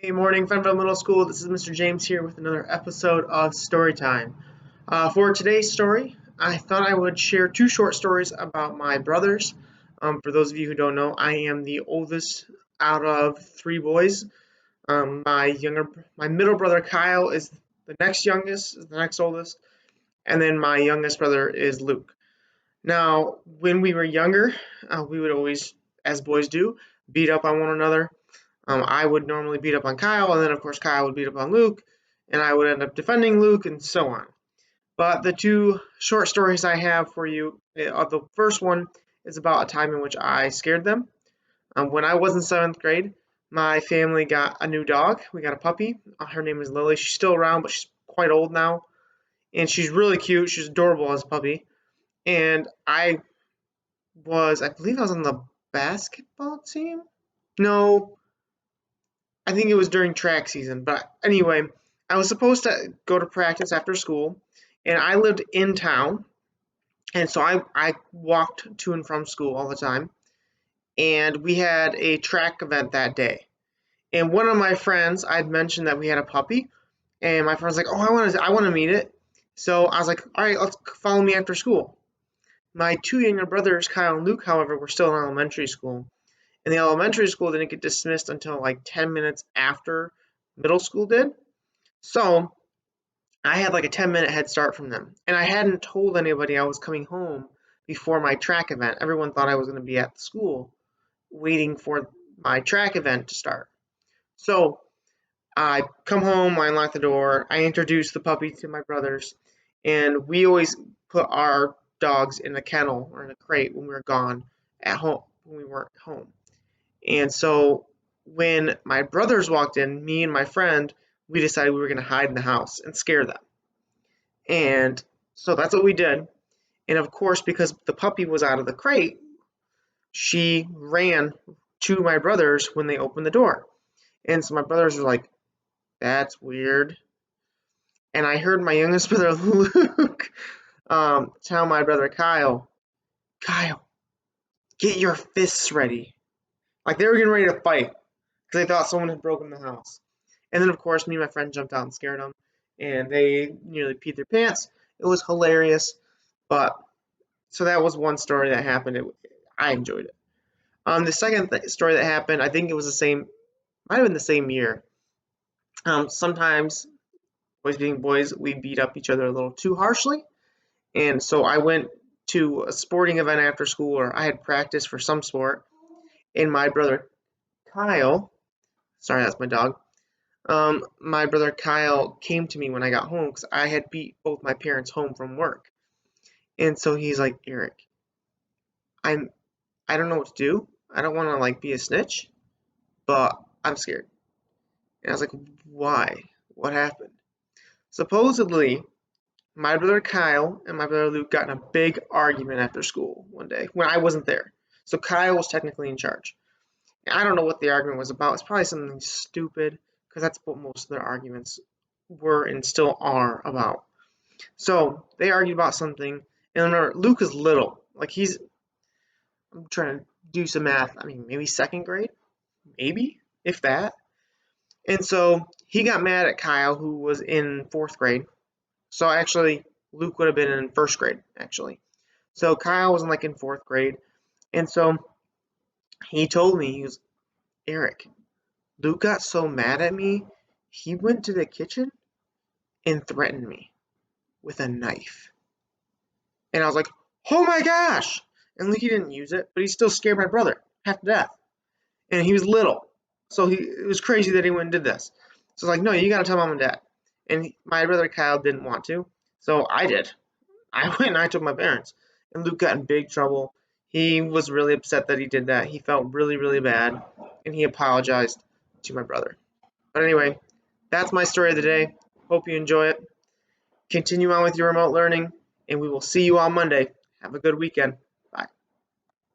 Hey, morning, Fennville Middle School. This is Mr. James here with another episode of Storytime. For today's story, I thought I would share two short stories about my brothers. For those of you who don't know, I am the oldest out of three boys. My middle brother Kyle is the next youngest, is the next oldest, and then my youngest brother is Luke. Now, when we were younger, we would always, as boys do, beat up on one another. I would normally beat up on Kyle, and then of course Kyle would beat up on Luke, and I would end up defending Luke, and so on. But the two short stories I have for you, the first one is about a time in which I scared them. When I was in seventh grade, my family got a new dog. We got a puppy. Her name is Lily. She's still around, but she's quite old now, and she's really cute. She's adorable as a puppy. And I believe I was on the basketball team. No, I think it was during track season, but anyway, I was supposed to go to practice after school, and I lived in town, and so I walked to and from school all the time, and we had a track event that day. And one of my friends, I'd mentioned that we had a puppy, and my friend's like, "Oh, I want to meet it." So I was like, "All right, let's follow me after school." My two younger brothers, Kyle and Luke, however, were still in elementary school, and the elementary school didn't get dismissed until like 10 minutes after middle school did. So I had like a 10-minute head start from them. And I hadn't told anybody I was coming home before my track event. Everyone thought I was going to be at the school waiting for my track event to start. So I come home, I unlock the door, I introduce the puppy to my brothers, and we always put our dogs in a kennel or in a crate when we were gone at home, when we weren't home. And so when my brothers walked in, me and my friend, we decided we were going to hide in the house and scare them. And so that's what we did. And of course, because the puppy was out of the crate, she ran to my brothers when they opened the door. And so my brothers were like, "That's weird." And I heard my youngest brother, Luke, tell my brother Kyle, get your fists ready. Like they were getting ready to fight because they thought someone had broken the house. And then, of course, me and my friend jumped out and scared them, and they nearly peed their pants. It was hilarious, but so that was one story that happened. I enjoyed it. The second story that happened, I think it was might have been the same year. Sometimes, boys being boys, we beat up each other a little too harshly, and so I went to a sporting event after school, or I had practice for some sport, and my brother Kyle, sorry, that's my dog. My brother Kyle came to me when I got home because I had beat both my parents home from work. And so he's like, "Eric, I'm I don't know what to do. I don't want to like be a snitch, but I'm scared." And I was like, "Why? What happened?" Supposedly, my brother Kyle and my brother Luke got in a big argument after school one day when I wasn't there. So Kyle was technically in charge. And I don't know what the argument was about. It's probably something stupid because that's what most of their arguments were and still are about. So they argued about something, and remember, Luke is little. Like I'm trying to do some math. I mean, maybe second grade, maybe if that. And so he got mad at Kyle, who was in fourth grade. So actually, Luke would have been in first grade, actually. So Kyle was in fourth grade, and so he told me, he was, "Eric, Luke got so mad at me, he went to the kitchen and threatened me with a knife." And I was like, "Oh my gosh!" And he didn't use it, but he still scared my brother half to death. And he was little, so it was crazy that he went and did this. So I was like, "No, you gotta tell mom and dad." And my brother Kyle didn't want to, so I did. I went and I told my parents, and Luke got in big trouble. He was really upset that he did that. He felt really, really bad, and he apologized to my brother. But anyway, that's my story of the day. Hope you enjoy it. Continue on with your remote learning, and we will see you on Monday. Have a good weekend.